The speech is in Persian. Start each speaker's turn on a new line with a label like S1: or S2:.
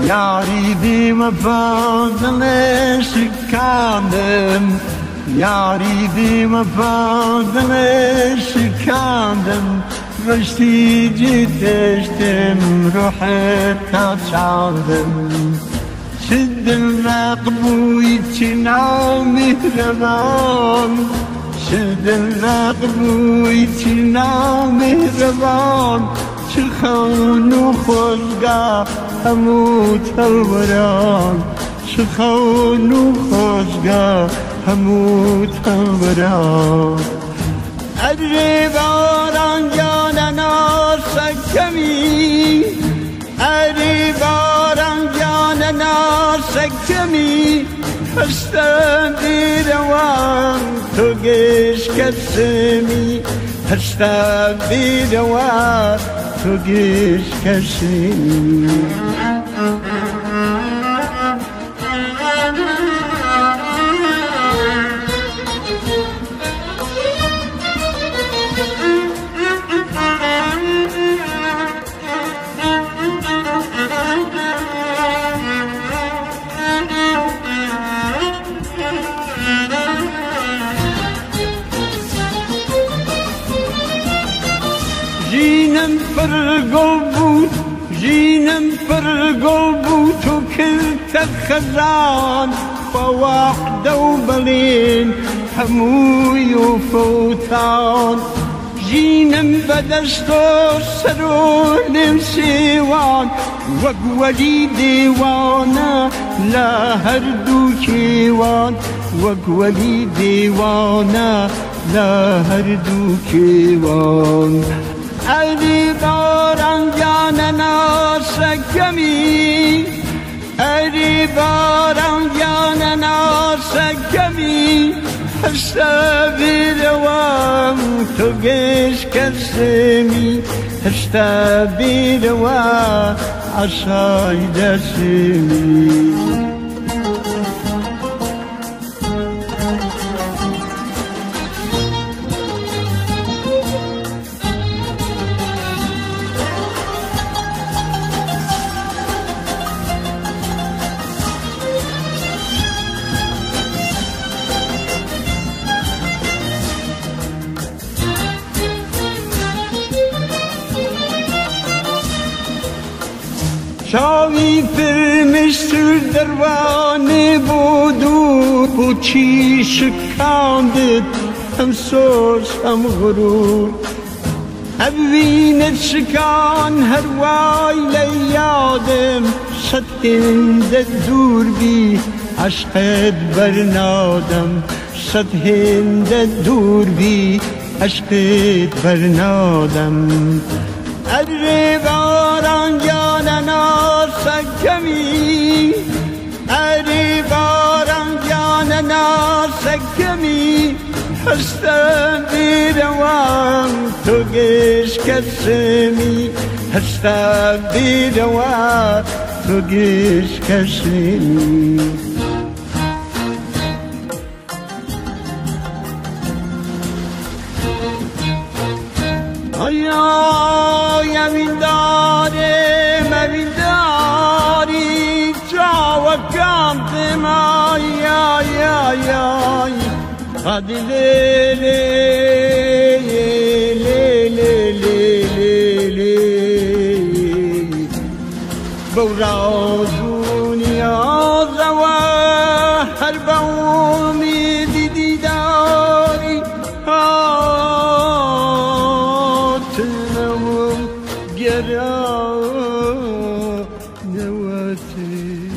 S1: یاری بی وفا دل شکاندم، یاری بی وفا دل شکاندم، رشتی جدشتم روحتا چاندم، شد الرقبوی چنا مهربان، شد الرقبوی چنا مهربان، شخون و خوشگاه هموت الوران، شخون و خوشگاه هموت الوران. ادری باران جاننا سکمی، ادری باران جاننا سکمی، هستم بیروان تو گش کسمی، هستم بیروان تو گش کسمی. جینم پر گل بود، جینم پر گل بود و کلت خزان، با وحده و بلین هموی و فوتان. جینم بدست و سر و نمسیوان، وگولی دیوانه لهر دو کیوان، وگولی دیوانه لهر دو کیوان. ادی باران جاننا سکمی، ادی باران جاننا سکمی، هستا بیروان تو گش کسمی، هستا بیروان عصای دسمی. شاوی فرمشتر دروانه بودور، و چی شکاندت هم سوز هم غرور. اوینت شکان هر وای لیادم، صد هندت دور بی عشقت برنادم، صد هندت دور بی عشقت برنادم. ادری باران جاننا سکمی، ادری باران جاننا سکمی، هستم بیروان تو گش کسمی، هستم بیروان تو گش کسمی. آیا من داریم من داری جاوکم تمای آی آی آی قد لی لی لی لی لی لی بورا دنیا زوهر بومی دیداری گرا نواتی